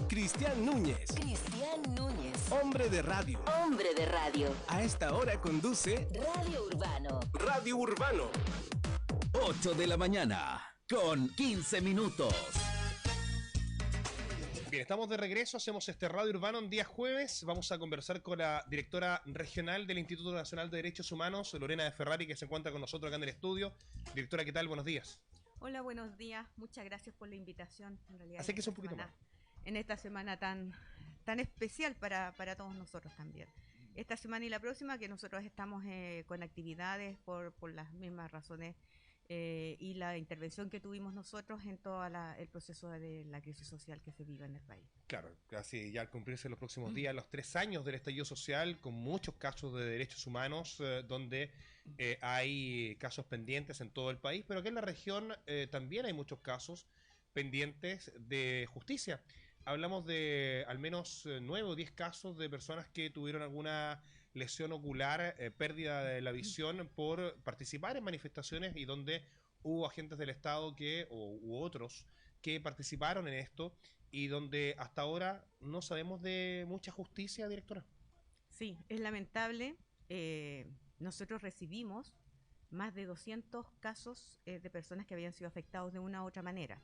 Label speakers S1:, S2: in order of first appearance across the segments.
S1: Cristian Núñez.
S2: Cristian Núñez.
S1: Hombre de radio.
S2: Hombre de radio.
S1: A esta hora conduce
S2: Radio Urbano.
S1: Radio Urbano.
S3: 8 de la mañana, con 15 minutos.
S4: Bien, estamos de regreso, hacemos este Radio Urbano en día jueves. Vamos a conversar con la directora regional del Instituto Nacional de Derechos Humanos, Lorena de Ferrari, que se encuentra con nosotros acá en el estudio. Directora, ¿qué tal? Buenos días.
S5: Hola, buenos días. Muchas gracias por la invitación. En realidad,
S4: Así que es un poquito más.
S5: En esta semana tan especial para todos nosotros también. Esta semana y la próxima, que nosotros estamos con actividades por las mismas razones y la intervención que tuvimos nosotros en todo el proceso de la crisis social que se vive en el país.
S4: Claro, casi ya al cumplirse los próximos días, los 3 años del estallido social, con muchos casos de derechos humanos, donde hay casos pendientes en todo el país, pero aquí en la región también hay muchos casos pendientes de justicia. Hablamos de al menos 9 o 10 casos de personas que tuvieron alguna lesión ocular, pérdida de la visión por participar en manifestaciones y donde hubo agentes del Estado u otros que participaron en esto y donde hasta ahora no sabemos de mucha justicia, directora.
S5: Sí, es lamentable. Nosotros recibimos más de 200 casos de personas que habían sido afectados de una u otra manera.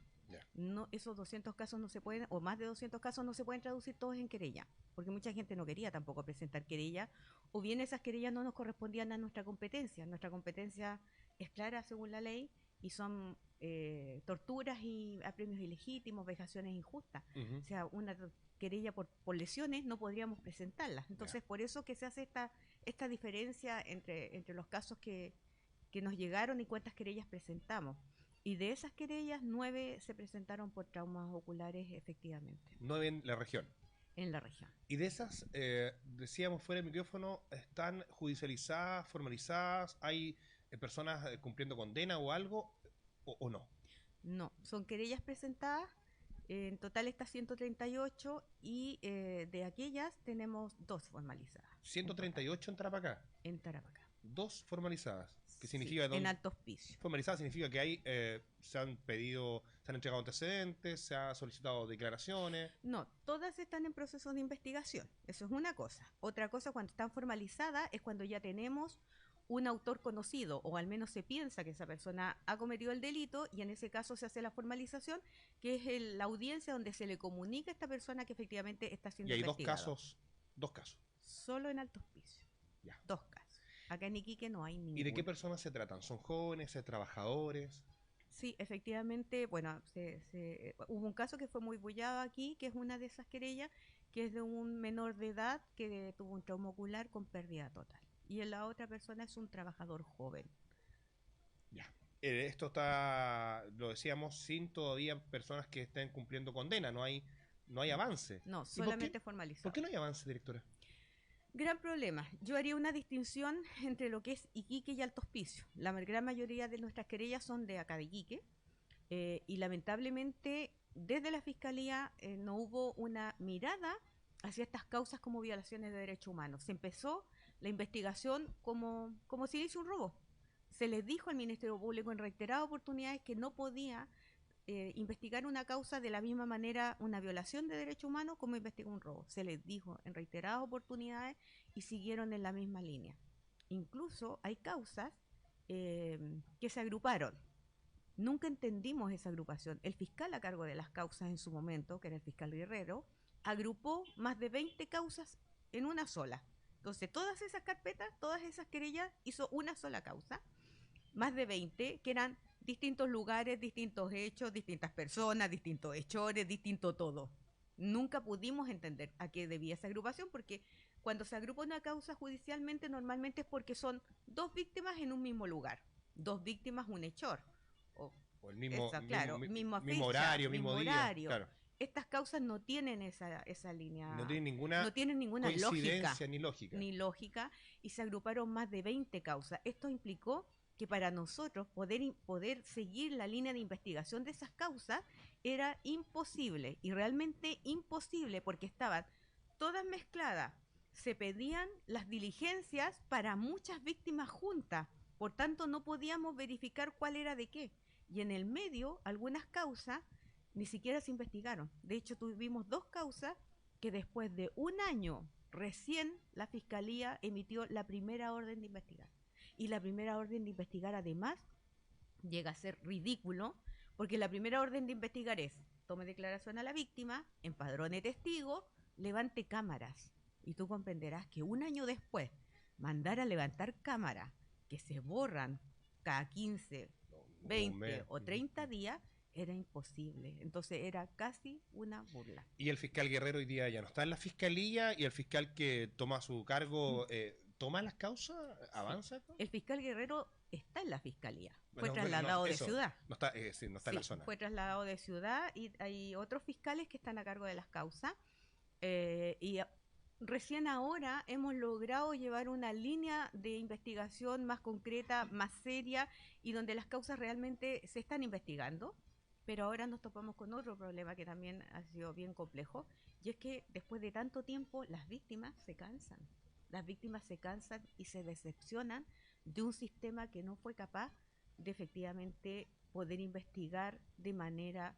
S5: No, esos 200 casos no se pueden, o más de 200 casos no se pueden traducir todos en querella, porque mucha gente no quería tampoco presentar querella, o bien esas querellas no nos correspondían a nuestra competencia. Nuestra competencia es clara según la ley y son torturas y apremios ilegítimos, vejaciones injustas. O sea, una querella por lesiones no podríamos presentarlas. Entonces, por eso que se hace esta diferencia entre los casos que nos llegaron y cuántas querellas presentamos. Y de esas querellas, 9 se presentaron por traumas oculares, efectivamente.
S4: 9 en la región.
S5: En la región.
S4: Y de esas, decíamos fuera del micrófono, ¿están judicializadas, formalizadas? ¿Hay personas cumpliendo condena o algo o no? No,
S5: son querellas presentadas. En total está 138 y de aquellas tenemos 2 formalizadas.
S4: 138 en Tarapacá.
S5: En Tarapacá.
S4: 2 formalizadas. ¿Qué significa?
S5: Sí, en Alto Hospicio.
S4: Formalizadas significa que hay, se han entregado antecedentes, se han solicitado declaraciones.
S5: No, todas están en proceso de investigación. Eso es una cosa. Otra cosa, cuando están formalizadas, es cuando ya tenemos un autor conocido, o al menos se piensa que esa persona ha cometido el delito, y en ese caso se hace la formalización, que es la audiencia donde se le comunica a esta persona que efectivamente está siendo investigado.
S4: Y hay 2 casos.
S5: Solo en Alto Hospicio.
S4: Ya.
S5: 2 casos. Acá en Iquique no hay ninguno.
S4: ¿Y de qué personas se tratan? ¿Son jóvenes, trabajadores?
S5: Sí, efectivamente, bueno, hubo un caso que fue muy bullado aquí, que es una de esas querellas, que es de un menor de edad que tuvo un trauma ocular con pérdida total. Y la otra persona es un trabajador joven.
S4: Ya. Esto está, lo decíamos, sin todavía personas que estén cumpliendo condena. No hay avance.
S5: No, solamente formalizado.
S4: ¿Por qué no hay avance, directora?
S5: Gran problema. Yo haría una distinción entre lo que es Iquique y Alto Hospicio. La gran mayoría de nuestras querellas son de acá de Iquique y lamentablemente desde la Fiscalía no hubo una mirada hacia estas causas como violaciones de derechos humanos. Se empezó la investigación como si le hizo un robo. Se les dijo al Ministerio Público en reiteradas oportunidades que no podía investigar una causa de la misma manera, una violación de derechos humanos, como investiga un robo. Se les dijo en reiteradas oportunidades y siguieron en la misma línea. Incluso hay causas que se agruparon. Nunca entendimos esa agrupación. El fiscal a cargo de las causas en su momento, que era el fiscal Guerrero, agrupó más de 20 causas en una sola. Entonces, todas esas carpetas, todas esas querellas, hizo una sola causa. Más de 20, que eran distintos lugares, distintos hechos, distintas personas, distintos hechores, distinto todo. Nunca pudimos entender a qué debía esa agrupación, porque cuando se agrupa una causa judicialmente, normalmente es porque son 2 víctimas en un mismo lugar. 2 víctimas, un hechor. O el mismo horario, mismo día. Claro. Estas causas no tienen esa línea.
S4: No tienen ninguna
S5: coincidencia
S4: lógica.
S5: Ni lógica. Y se agruparon más de 20 causas. Esto implicó que para nosotros poder seguir la línea de investigación de esas causas era imposible, y realmente imposible, porque estaban todas mezcladas. Se pedían las diligencias para muchas víctimas juntas, por tanto no podíamos verificar cuál era de qué. Y en el medio, algunas causas ni siquiera se investigaron. De hecho, tuvimos 2 causas que después de un año recién la Fiscalía emitió la primera orden de investigar. Y la primera orden de investigar además llega a ser ridículo, porque la primera orden de investigar es: tome declaración a la víctima, empadrone testigos, levante cámaras. Y tú comprenderás que un año después mandar a levantar cámaras que se borran cada 15, 20 o 30 días era imposible. Entonces era casi una burla.
S4: Y el fiscal Guerrero hoy día ya no está en la fiscalía, y el fiscal que toma su cargo, ¿toma las causas? ¿Avanza?
S5: El fiscal Guerrero está en la fiscalía. Fue
S4: Bueno,
S5: trasladado de
S4: eso,
S5: ciudad.
S4: No está, sí, no está en la zona.
S5: Fue trasladado de ciudad y hay otros fiscales que están a cargo de las causas. Recién ahora hemos logrado llevar una línea de investigación más concreta, más seria, y donde las causas realmente se están investigando. Pero ahora nos topamos con otro problema que también ha sido bien complejo, y es que después de tanto tiempo las víctimas se cansan. Las víctimas se cansan y se decepcionan de un sistema que no fue capaz de efectivamente poder investigar de manera,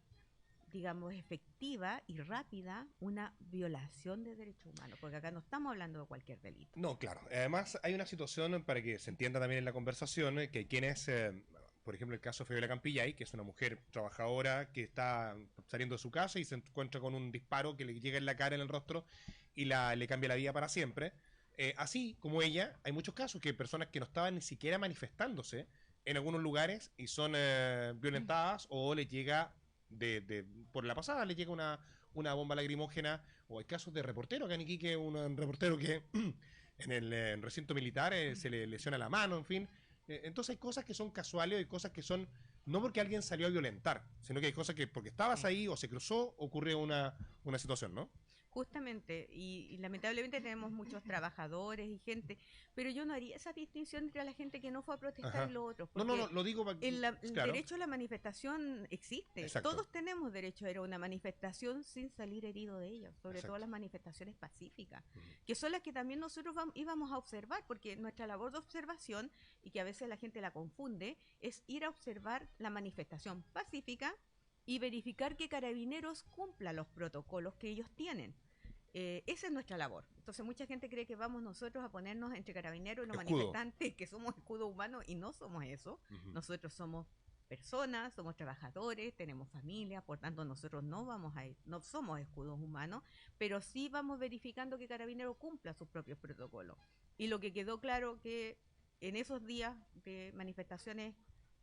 S5: digamos, efectiva y rápida una violación de derechos humanos, porque acá no estamos hablando de cualquier delito.
S4: No, claro. Además, hay una situación, para que se entienda también en la conversación, que quienes, por ejemplo, el caso de Fabiola Campillay, que es una mujer trabajadora que está saliendo de su casa y se encuentra con un disparo que le llega en la cara, en el rostro, y le cambia la vida para siempre. Así como ella, hay muchos casos que personas que no estaban ni siquiera manifestándose en algunos lugares y son violentadas, o les llega por la pasada, le llega una bomba lacrimógena, o hay casos de reportero, acá en Iquique, un reportero que en el recinto militar se le lesiona la mano, en fin. Entonces hay cosas que son casuales, hay cosas que son no porque alguien salió a violentar, sino que hay cosas que porque estabas ahí o se cruzó, ocurre una situación, ¿no?
S5: Justamente, y lamentablemente tenemos muchos trabajadores y gente, pero yo no haría esa distinción entre la gente que no fue a protestar.
S4: Ajá.
S5: y los otros.
S4: No, lo digo para
S5: El
S4: claro.
S5: derecho a la manifestación existe.
S4: Exacto.
S5: Todos tenemos derecho a ir a una manifestación sin salir herido de ellos, sobre
S4: Exacto.
S5: todo las manifestaciones pacíficas,
S4: Ujú.
S5: que son las que también nosotros íbamos a observar, porque nuestra labor de observación, y que a veces la gente la confunde, es ir a observar la manifestación pacífica y verificar que Carabineros cumpla los protocolos que ellos tienen. Esa es nuestra labor. Entonces mucha gente cree que vamos nosotros a ponernos entre Carabineros y los
S4: Escudo.
S5: manifestantes, que somos escudo humano, y no somos eso.
S4: Ujú.
S5: Nosotros somos personas, somos trabajadores, tenemos familia, por tanto nosotros no vamos a ir, no somos escudos humanos, pero sí vamos verificando que Carabineros cumpla sus propios protocolos. Y lo que quedó claro que en esos días de manifestaciones,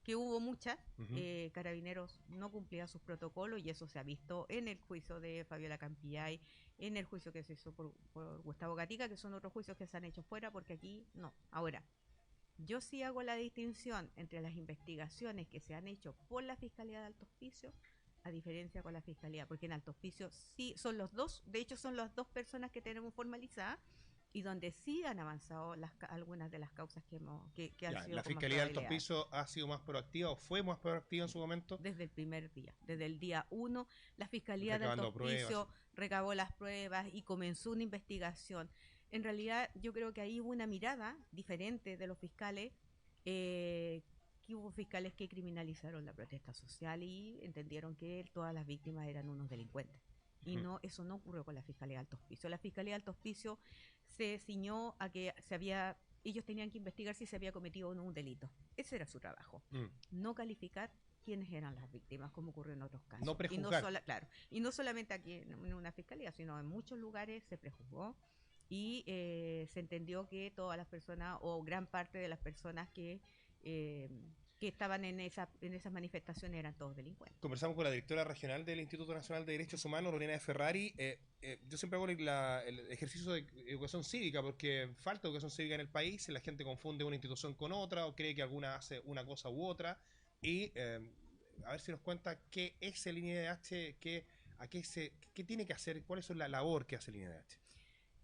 S5: que hubo muchas,
S4: Ujú.
S5: Carabineros no cumplía sus protocolos, y eso se ha visto en el juicio de Fabiola Campillay, en el juicio que se hizo por Gustavo Gatica, que son otros juicios que se han hecho fuera, porque aquí no. Ahora, yo sí hago la distinción entre las investigaciones que se han hecho por la Fiscalía de Alto Hospicio, a diferencia con la Fiscalía, porque en Alto Hospicio sí son los dos, de hecho son las 2 personas que tenemos formalizadas, y donde sí han avanzado algunas de las causas que han
S4: Ya,
S5: sido
S4: la
S5: con más
S4: Fiscalía de Alto
S5: probabilidad.
S4: Piso ha sido más proactiva, o fue más proactiva en su momento.
S5: Desde el primer día, desde el día 1, la Fiscalía de Alto
S4: Recabando pruebas.
S5: Hospicio recabó las pruebas y comenzó una investigación. En realidad, yo creo que ahí hubo una mirada diferente de los fiscales, que hubo fiscales que criminalizaron la protesta social y entendieron que todas las víctimas eran unos delincuentes. Y
S4: Ujú.
S5: no, eso no ocurrió con la Fiscalía de Alto Hospicio. La Fiscalía de Alto Hospicio se ciñó a que ellos tenían que investigar si se había cometido o no un delito. Ese era su trabajo.
S4: Mm.
S5: No calificar quiénes eran las víctimas, como ocurrió en otros casos.
S4: No prejuzgar.
S5: Claro, y no solamente aquí en una fiscalía, sino en muchos lugares se prejuzgó, y se entendió que todas las personas, o gran parte de las personas que estaban en esas manifestaciones, eran todos delincuentes.
S4: Conversamos con la directora regional del Instituto Nacional de Derechos Humanos, Lorena de Ferrari. Yo siempre hago el ejercicio de educación cívica, porque falta educación cívica en el país, la gente confunde una institución con otra, o cree que alguna hace una cosa u otra, y a ver si nos cuenta qué es el INDH, qué tiene que hacer, cuál es la labor que hace el INDH.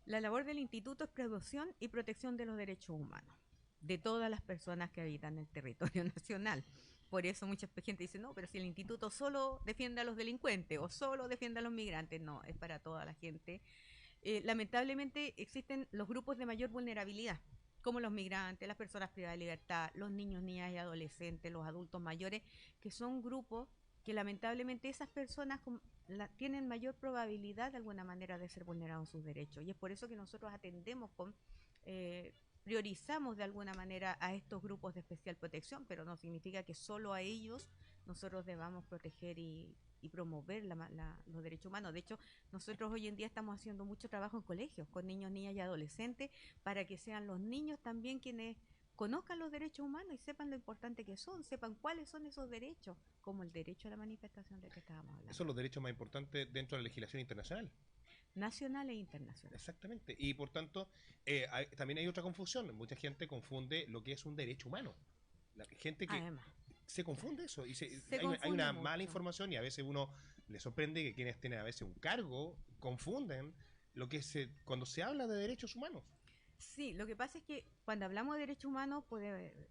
S5: La labor del instituto es promoción y protección de los derechos humanos de todas las personas que habitan el territorio nacional. Por eso mucha gente dice, no, pero si el instituto solo defiende a los delincuentes o solo defiende a los migrantes. No, es para toda la gente. Lamentablemente existen los grupos de mayor vulnerabilidad, como los migrantes, las personas privadas de libertad, los niños, niñas y adolescentes, los adultos mayores, que son grupos que lamentablemente esas personas tienen mayor probabilidad de alguna manera de ser vulnerados sus derechos. Y es por eso que nosotros atendemos priorizamos de alguna manera a estos grupos de especial protección, pero no significa que solo a ellos nosotros debamos proteger y promover los derechos humanos. De hecho, nosotros hoy en día estamos haciendo mucho trabajo en colegios con niños, niñas y adolescentes para que sean los niños también quienes conozcan los derechos humanos y sepan lo importante que son, sepan cuáles son esos derechos, como el derecho a la manifestación del que estábamos hablando.
S4: Esos son los derechos más importantes dentro de la legislación internacional.
S5: Nacional e internacional.
S4: Exactamente. Y por tanto, también hay otra confusión. Mucha gente confunde lo que es un derecho humano. La gente que
S5: Además,
S4: se confunde eso. Y hay
S5: confunde
S4: una
S5: mucho.
S4: mala información y a veces uno le sorprende que quienes tienen a veces un cargo confunden lo que cuando se habla de derechos humanos.
S5: Sí, lo que pasa es que cuando hablamos de derechos humanos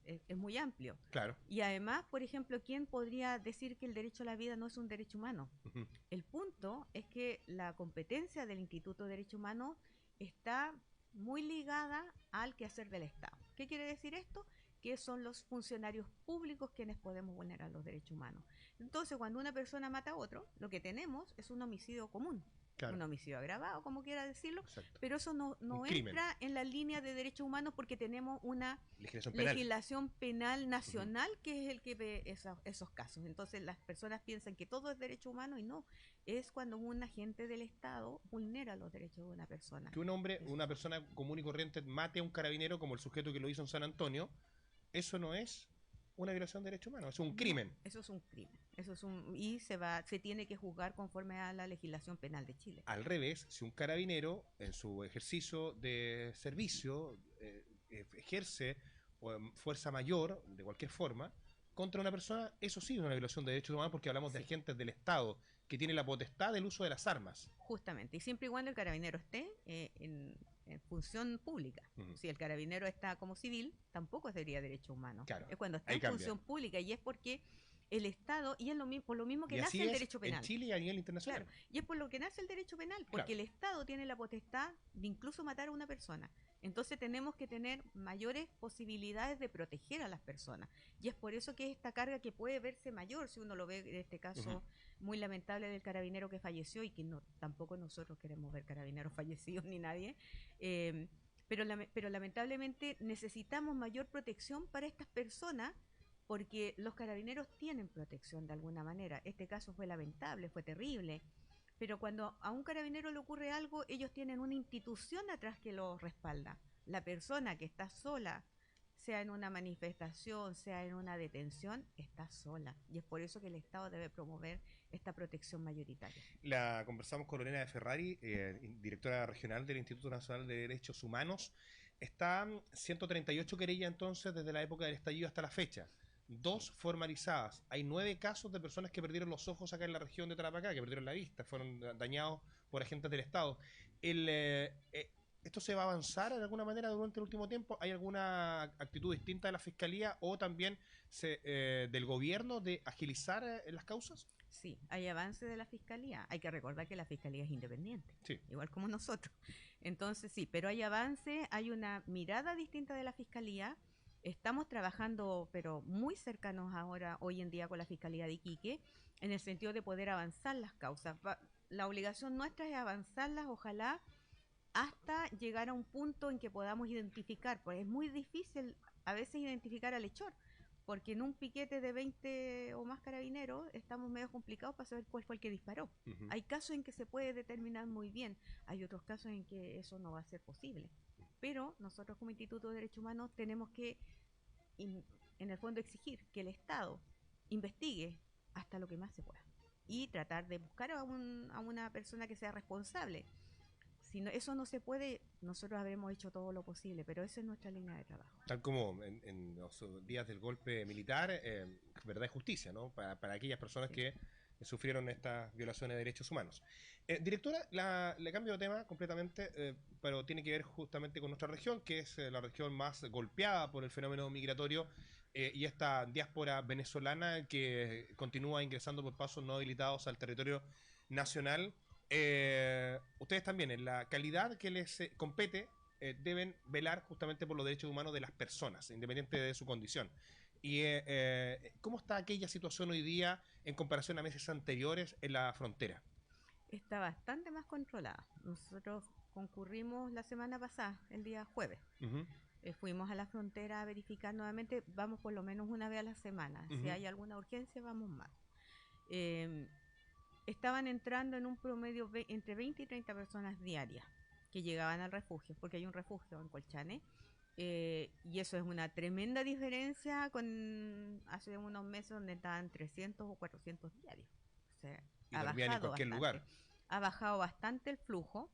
S5: es muy amplio.
S4: Claro.
S5: Y además, por ejemplo, ¿quién podría decir que el derecho a la vida no es un derecho humano?
S4: Ujú.
S5: El punto es que la competencia del Instituto de Derechos Humanos está muy ligada al quehacer del Estado. ¿Qué quiere decir esto? Que son los funcionarios públicos quienes podemos vulnerar los derechos humanos. Entonces, cuando una persona mata a otro, lo que tenemos es un homicidio común.
S4: Claro.
S5: Un homicidio agravado, como quiera decirlo,
S4: Exacto.
S5: pero eso no
S4: Un crimen.
S5: entra en la línea de derechos humanos porque tenemos una
S4: Legislación penal.
S5: legislación penal nacional que es el que ve esos casos. Entonces las personas piensan que todo es derecho humano y no, es cuando un agente del Estado vulnera los derechos de una persona.
S4: Que una persona común y corriente mate a un carabinero como el sujeto que lo hizo en San Antonio, eso no es una violación de derechos humanos, es un crimen.
S5: Eso es un crimen. Y se tiene que juzgar conforme a la legislación penal de Chile.
S4: Al revés, si un carabinero en su ejercicio de servicio ejerce fuerza mayor, de cualquier forma, contra una persona, eso sí es una violación de derechos humanos porque hablamos de agentes del Estado que tienen la potestad del uso de las armas.
S5: Justamente, y siempre y cuando el carabinero esté en función pública.
S4: Ujú.
S5: Si el carabinero está como civil, tampoco sería derecho humano.
S4: Claro,
S5: Es cuando está
S4: ahí
S5: en
S4: cambia.
S5: función pública y es porque el Estado, y es por lo mismo que
S4: Y
S5: nace
S4: así
S5: el
S4: es
S5: derecho penal.
S4: en Chile y a nivel internacional.
S5: Claro, y es por lo que nace el derecho penal, porque
S4: Claro.
S5: el Estado tiene la potestad de incluso matar a una persona. Entonces tenemos que tener mayores posibilidades de proteger a las personas. Y es por eso que esta carga que puede verse mayor, si uno lo ve en este caso
S4: Ujú.
S5: muy lamentable del carabinero que falleció, y que tampoco nosotros queremos ver carabineros fallecidos ni nadie, pero lamentablemente necesitamos mayor protección para estas personas porque los carabineros tienen protección de alguna manera. Este caso fue lamentable, fue terrible, pero cuando a un carabinero le ocurre algo, ellos tienen una institución atrás que lo respalda. La persona que está sola, sea en una manifestación, sea en una detención, está sola. Y es por eso que el Estado debe promover esta protección mayoritaria.
S4: La conversamos con Lorena de Ferrari, directora regional del Instituto Nacional de Derechos Humanos. Están 138 querellas entonces desde la época del estallido hasta la fecha. 2 formalizadas. Hay 9 casos de personas que perdieron los ojos acá en la región de Tarapacá, que perdieron la vista, fueron dañados por agentes del Estado. ¿Esto se va a avanzar de alguna manera durante el último tiempo? ¿Hay alguna actitud distinta de la Fiscalía o también del gobierno de agilizar las causas?
S5: Sí, hay avance de la Fiscalía. Hay que recordar que la Fiscalía es independiente,
S4: Sí.
S5: igual como nosotros. Entonces sí, pero hay avance, hay una mirada distinta de la Fiscalía. Estamos trabajando, pero muy cercanos ahora, hoy en día, con la Fiscalía de Iquique, en el sentido de poder avanzar las causas. La obligación nuestra es avanzarlas, ojalá, hasta llegar a un punto en que podamos identificar, porque es muy difícil a veces identificar al hechor, porque en un piquete de 20 o más carabineros estamos medio complicados para saber cuál fue el que disparó.
S4: Ujú.
S5: Hay casos en que se puede determinar muy bien, hay otros casos en que eso no va a ser posible. Pero nosotros como Instituto de Derechos Humanos tenemos que, en el fondo, exigir que el Estado investigue hasta lo que más se pueda y tratar de buscar a una persona que sea responsable. Si eso no se puede, nosotros habremos hecho todo lo posible, pero esa es nuestra línea de trabajo.
S4: Tal como en los días del golpe militar, verdad y justicia, ¿no? Para aquellas personas
S5: Sí.
S4: que sufrieron estas violaciones de derechos humanos. Directora, le cambio de tema completamente, pero tiene que ver justamente con nuestra región, que es la región más golpeada por el fenómeno migratorio y esta diáspora venezolana que continúa ingresando por pasos no habilitados al territorio nacional. Ustedes también, en la calidad que les compete, deben velar justamente por los derechos humanos de las personas, independiente de su condición. ¿Y cómo está aquella situación hoy día en comparación a meses anteriores en la frontera?
S5: Está bastante más controlada. Nosotros concurrimos la semana pasada, el día jueves.
S4: Ujú,
S5: Fuimos a la frontera a verificar nuevamente, vamos por lo menos una vez a la semana. Si
S4: ujú.
S5: hay alguna urgencia, vamos más. Eh, Estaban entrando en un promedio entre 20 y 30 personas diarias que llegaban al refugio, porque hay un refugio en Colchane. Y eso es una tremenda diferencia con hace unos meses donde estaban 300 o 400 diarios. O sea,
S4: Y dormían en cualquier lugar.
S5: ha bajado bastante el flujo,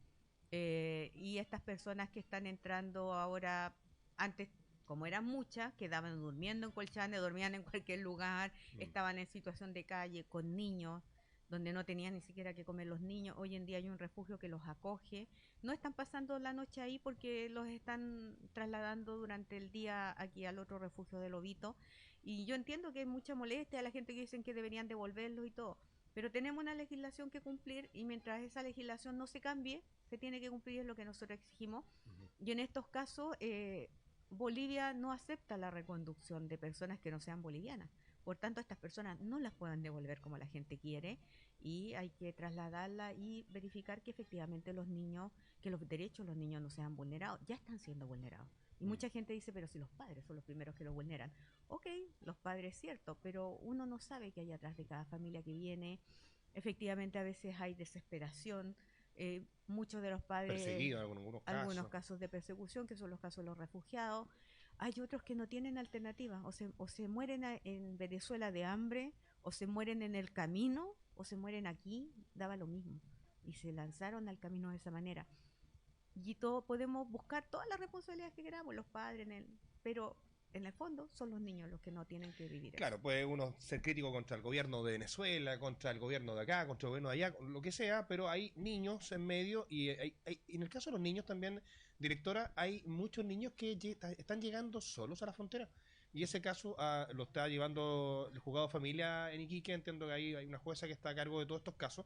S5: y estas personas que están entrando ahora, antes como eran muchas, quedaban durmiendo en Colchane, dormían en cualquier lugar, estaban en situación de calle con niños, donde no tenían ni siquiera que comer los niños. Hoy en día hay un refugio que los acoge. No están pasando la noche ahí porque los están trasladando durante el día aquí al otro refugio de Lobito. Y yo entiendo que hay mucha molestia a la gente que dicen que deberían devolverlos y todo. Pero tenemos una legislación que cumplir y mientras esa legislación no se cambie, se tiene que cumplir, es lo que nosotros exigimos. Y en estos casos, Bolivia no acepta la reconducción de personas que no sean bolivianas. Por tanto, estas personas no las pueden devolver como la gente quiere y hay que trasladarla y verificar que efectivamente los niños, que los derechos de los niños no sean vulnerados. Ya están siendo vulnerados. Y mucha gente dice, pero si los padres son los primeros que los vulneran. Ok, los padres cierto, pero uno no sabe qué hay atrás de cada familia que viene. Efectivamente, a veces hay desesperación. Muchos de los padres,
S4: Perseguidos en
S5: algunos casos de persecución, que son los casos de los refugiados. Hay otros que no tienen alternativa, o se mueren en Venezuela de hambre, o se mueren en el camino, o se mueren aquí, daba lo mismo. Y se lanzaron al camino de esa manera. Y todo podemos buscar todas las responsabilidades que queramos, los padres, pero en el fondo son los niños los que no tienen que vivir
S4: Claro,
S5: eso.
S4: puede uno ser crítico contra el gobierno de Venezuela, contra el gobierno de acá, contra el gobierno de allá, lo que sea, pero hay niños en medio y en el caso de los niños también, directora, hay muchos niños que están llegando solos a la frontera. Y ese caso lo está llevando el juzgado de familia en Iquique. Entiendo que hay una jueza que está a cargo de todos estos casos,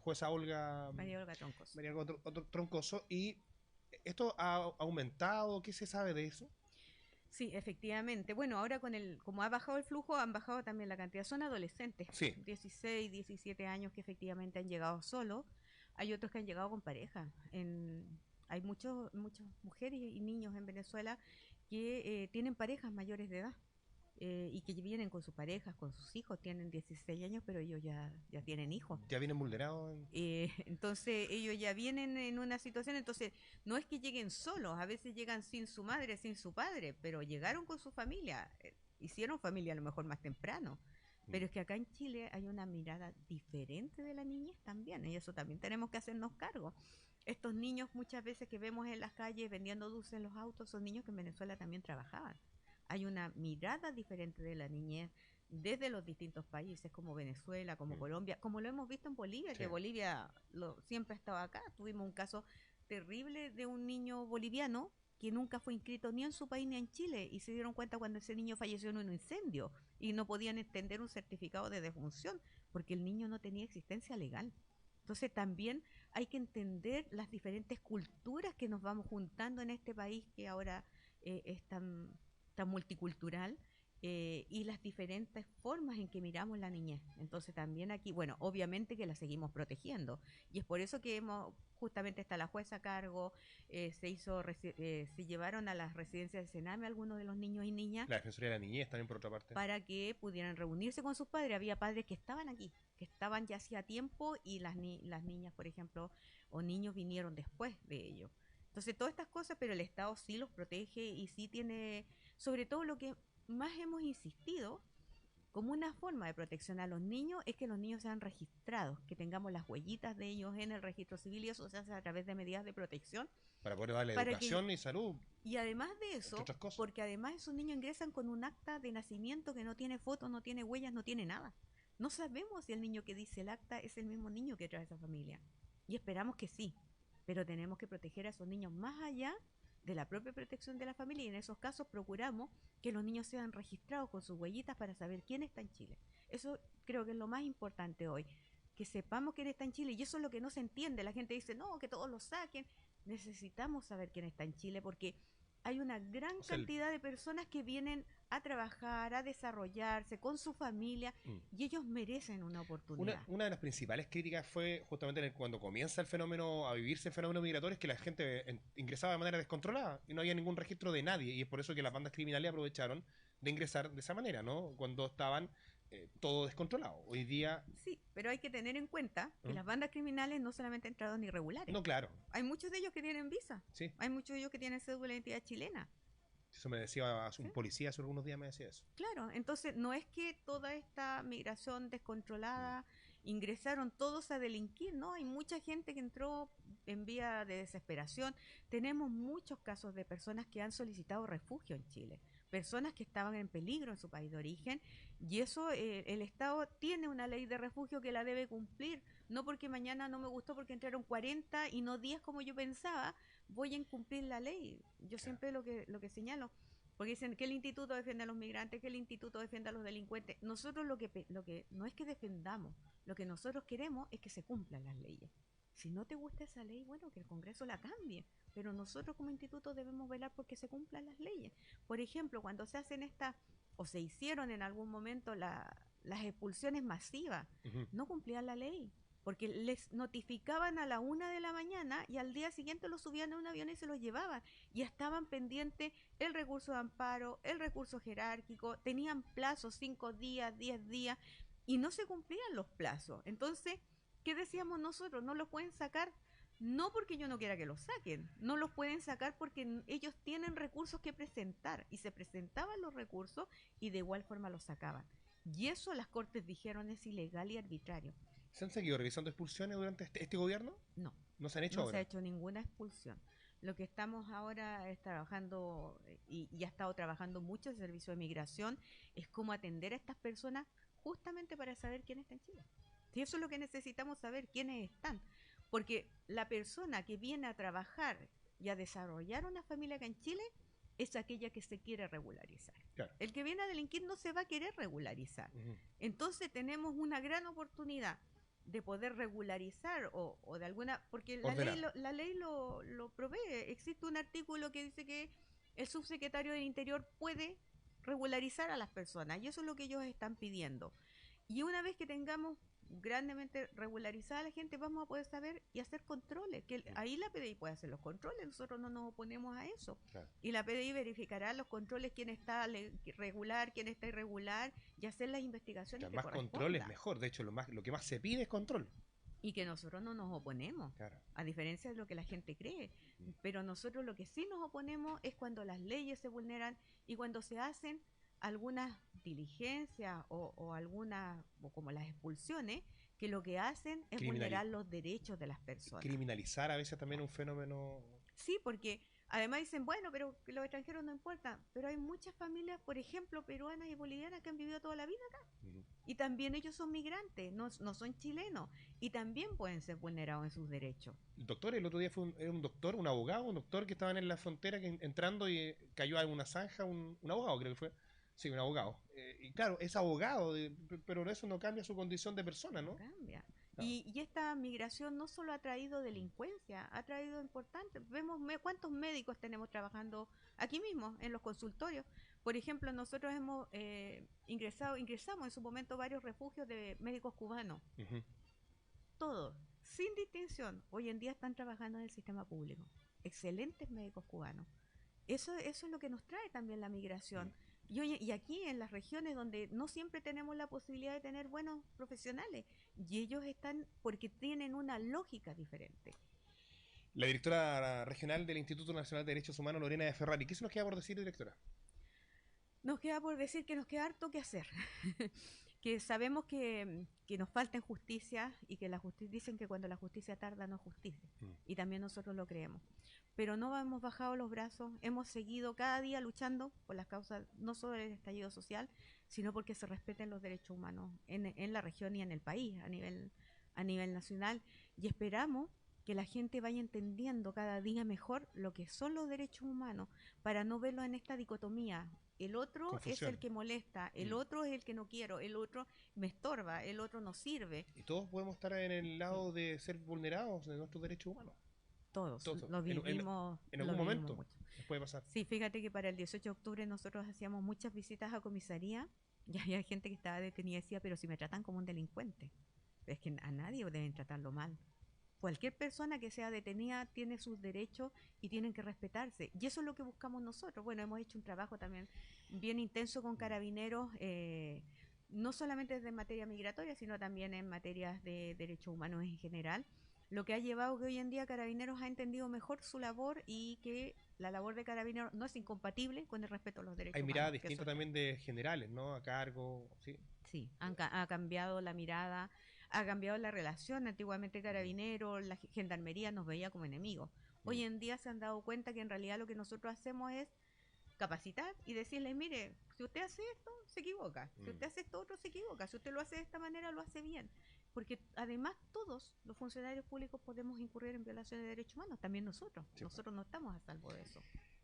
S4: jueza Olga
S5: María Olga Troncos.
S4: María Olga Troncoso. ¿Y esto ha aumentado? ¿Qué se sabe de eso?
S5: Sí, efectivamente. Bueno, ahora como ha bajado el flujo, han bajado también la cantidad. Son adolescentes,
S4: Sí.
S5: 16, 17 años que efectivamente han llegado solos. Hay otros que han llegado con pareja. Hay muchas mujeres y niños en Venezuela que tienen parejas mayores de edad, y que vienen con sus parejas, con sus hijos. Tienen 16 años, pero ellos ya tienen hijos.
S4: Ya vienen vulnerados.
S5: Entonces ellos ya vienen en una situación, entonces no es que lleguen solos, a veces llegan sin su madre, sin su padre, pero llegaron con su familia, hicieron familia a lo mejor más temprano. Pero es que acá en Chile hay una mirada diferente de la niñez también, y eso también tenemos que hacernos cargo. Estos niños muchas veces que vemos en las calles vendiendo dulces en los autos son niños que en Venezuela también trabajaban. Hay una mirada diferente de la niñez desde los distintos países como Venezuela, como Colombia, como lo hemos visto en Bolivia,
S4: Sí.
S5: que Bolivia siempre ha estado acá. Tuvimos un caso terrible de un niño boliviano que nunca fue inscrito ni en su país ni en Chile y se dieron cuenta cuando ese niño falleció en un incendio y no podían extender un certificado de defunción porque el niño no tenía existencia legal. Entonces también hay que entender las diferentes culturas que nos vamos juntando en este país que ahora es tan multicultural, y las diferentes formas en que miramos la niñez. Entonces también aquí, bueno, obviamente que la seguimos protegiendo y es por eso que justamente está la jueza a cargo, se llevaron a las residencias de Sename algunos de los niños y niñas
S4: La Defensoría de la Niñez también, por otra parte.
S5: para que pudieran reunirse con sus padres. Había padres que estaban aquí, que estaban ya hacía tiempo y las niñas, por ejemplo, o niños vinieron después de ello. Entonces, todas estas cosas, pero el Estado sí los protege y sí tiene, sobre todo lo que más hemos insistido como una forma de protección a los niños es que los niños sean registrados, que tengamos las huellitas de ellos en el registro civil y eso se hace a través de medidas de protección.
S4: Para poder darle
S5: Para
S4: educación y salud.
S5: Y además de eso,
S4: otras cosas.
S5: porque además esos niños ingresan con un acta de nacimiento que no tiene fotos, no tiene huellas, no tiene nada. No sabemos si el niño que dice el acta es el mismo niño que trae esa familia. Y esperamos que sí, pero tenemos que proteger a esos niños más allá de la propia protección de la familia y en esos casos procuramos que los niños sean registrados con sus huellitas para saber quién está en Chile. Eso creo que es lo más importante hoy, que sepamos quién está en Chile y eso es lo que no se entiende. La gente dice, no, que todos lo saquen. Necesitamos saber quién está en Chile porque hay una gran
S4: O sea,
S5: cantidad de personas que vienen a trabajar, a desarrollarse con su familia, y ellos merecen una oportunidad.
S4: Una de las principales críticas fue justamente cuando comienza el fenómeno, a vivirse el fenómeno migratorio, es que la gente ingresaba de manera descontrolada y no había ningún registro de nadie. Y es por eso que las bandas criminales aprovecharon de ingresar de esa manera, ¿no? Cuando estaban todo descontrolado. Hoy día,
S5: Sí, pero hay que tener en cuenta que las bandas criminales no solamente entraron irregulares.
S4: no, claro,
S5: Hay muchos de ellos que tienen visa.
S4: sí.
S5: Hay muchos de ellos que tienen cédula de identidad chilena.
S4: Eso me decía un
S5: ¿Sí?
S4: policía hace algunos días, me decía eso.
S5: Claro, entonces no es que toda esta migración descontrolada ingresaron todos a delinquir, ¿no? Hay mucha gente que entró en vía de desesperación. Tenemos muchos casos de personas que han solicitado refugio en Chile, personas que estaban en peligro en su país de origen, y eso el Estado tiene una ley de refugio que la debe cumplir. No porque mañana no me gustó porque entraron 40 y no 10 como yo pensaba, voy a incumplir la ley. Yo siempre lo que señalo, porque dicen que el instituto defiende a los migrantes, que el instituto defiende a los delincuentes. Nosotros lo que no es que defendamos, lo que nosotros queremos es que se cumplan las leyes. Si no te gusta esa ley, bueno, que el Congreso la cambie, pero nosotros como instituto debemos velar porque se cumplan las leyes. Por ejemplo, cuando se hacen o se hicieron en algún momento las expulsiones masivas, no cumplían la ley, porque les notificaban a la 1 de la mañana y al día siguiente los subían a un avión y se los llevaban. Y estaban pendientes el recurso de amparo, el recurso jerárquico, tenían plazos 5 días, 10 días, y no se cumplían los plazos. Entonces, ¿qué decíamos nosotros? No los pueden sacar, no porque yo no quiera que los saquen, no los pueden sacar porque ellos tienen recursos que presentar, y se presentaban los recursos y de igual forma los sacaban. Y eso las Cortes dijeron es ilegal y arbitrario.
S4: ¿Se han seguido realizando expulsiones durante este gobierno?
S5: No.
S4: ¿No se han hecho
S5: No
S4: ahora?
S5: se ha hecho ninguna expulsión. Lo que estamos ahora es trabajando, y ha estado trabajando mucho el Servicio de Migración, es cómo atender a estas personas justamente para saber quién está en Chile. Y eso es lo que necesitamos saber, quiénes están. Porque la persona que viene a trabajar y a desarrollar una familia acá en Chile es aquella que se quiere regularizar.
S4: Claro.
S5: El que viene a delinquir no se va a querer regularizar. Entonces tenemos una gran oportunidad de poder regularizar o de alguna, porque la ley lo provee. Existe un artículo que dice que el subsecretario del Interior puede regularizar a las personas, y eso es lo que ellos están pidiendo. Y una vez que tengamos grandemente regularizada a la gente, vamos a poder saber y hacer controles, que ahí la PDI puede hacer los controles, nosotros no nos oponemos a eso.
S4: Claro.
S5: Y la PDI verificará los controles, quién está regular, quién está irregular, y hacer las investigaciones que
S4: Más
S5: correspondan.
S4: control es mejor. De hecho, lo que más se pide es control.
S5: Y que nosotros no nos oponemos,
S4: Claro.
S5: a diferencia de lo que la gente cree. Pero nosotros lo que sí nos oponemos es cuando las leyes se vulneran y cuando se hacen algunas diligencias o algunas, o como las expulsiones, que lo que hacen es vulnerar los derechos de las personas.
S4: Criminalizar a veces también un fenómeno.
S5: Sí, porque además dicen, bueno, pero que los extranjeros no importan, pero hay muchas familias, por ejemplo, peruanas y bolivianas que han vivido toda la vida acá, y también ellos son migrantes, no son chilenos, y también pueden ser vulnerados en sus derechos.
S4: El doctor, el otro día fue un doctor, un abogado, un doctor que estaban en la frontera entrando y cayó en una zanja, un abogado creo que fue. Sí, un abogado. Y claro, es abogado, pero eso no cambia su condición de persona, ¿no?
S5: No cambia.
S4: Claro.
S5: Y esta migración no solo ha traído delincuencia, ha traído importante. Vemos cuántos médicos tenemos trabajando aquí mismo, en los consultorios. Por ejemplo, nosotros hemos ingresamos en su momento varios refugios de médicos cubanos. Todos, sin distinción, hoy en día están trabajando en el sistema público. Excelentes médicos cubanos. Eso es lo que nos trae también la migración. Y aquí en las regiones donde no siempre tenemos la posibilidad de tener buenos profesionales, y ellos están porque tienen una lógica diferente.
S4: La directora regional del Instituto Nacional de Derechos Humanos, Lorena de Ferrari. ¿Qué se nos queda por decir, directora?
S5: Nos queda por decir que nos queda harto que hacer. Que sabemos que nos falta justicia, y que dicen que cuando la justicia tarda no es justicia. Y también nosotros lo creemos. Pero no hemos bajado los brazos, hemos seguido cada día luchando por las causas, no solo del estallido social, sino porque se respeten los derechos humanos en la región y en el país a nivel nacional. Y esperamos que la gente vaya entendiendo cada día mejor lo que son los derechos humanos, para no verlo en esta dicotomía. El otro
S4: Confusión.
S5: Es el que molesta, el otro es el que no quiero, el otro me estorba, el otro no sirve.
S4: Y todos podemos estar en el lado de ser vulnerados de nuestros derechos humanos.
S5: Todos,
S4: Todos.
S5: lo vivimos.
S4: En
S5: lo
S4: algún
S5: vivimos
S4: momento
S5: mucho.
S4: puede pasar.
S5: Sí, fíjate que para el 18 de octubre nosotros hacíamos muchas visitas a comisaría y había gente que estaba detenida y decía, pero si me tratan como un delincuente. Es que a nadie deben tratarlo mal. Cualquier persona que sea detenida tiene sus derechos y tienen que respetarse. Y eso es lo que buscamos nosotros. Bueno, hemos hecho un trabajo también bien intenso con Carabineros, no solamente desde materia migratoria, sino también en materias de derechos humanos en general, lo que ha llevado que hoy en día Carabineros ha entendido mejor su labor y que la labor de Carabineros no es incompatible con el respeto a los derechos
S4: Hay
S5: humanos.
S4: miradas
S5: que
S4: distintas
S5: eso-
S4: también de generales, ¿no? A cargo, sí.
S5: Sí, ha cambiado la mirada, ha cambiado la relación. Antiguamente Carabineros, la Gendarmería nos veía como enemigos. Hoy en día se han dado cuenta que en realidad lo que nosotros hacemos es capacitar y decirles, mire, si usted hace esto, se equivoca. Si usted hace esto otro, se equivoca. Si usted lo hace de esta manera, lo hace bien. Porque además todos los funcionarios públicos podemos incurrir en violaciones de derechos humanos, también nosotros.
S4: Sí.
S5: Nosotros no estamos a salvo de eso.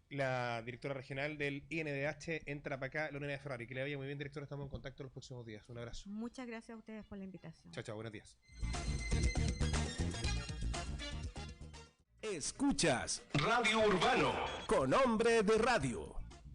S4: La directora regional del INDH entra para acá, Lorena de Ferrari. Que le vaya muy bien, directora. Estamos en contacto los próximos días. Un abrazo.
S5: Muchas gracias a ustedes por la invitación.
S4: Chao, chao. Buenos días.
S1: Escuchas Radio Urbano con Hombre de Radio.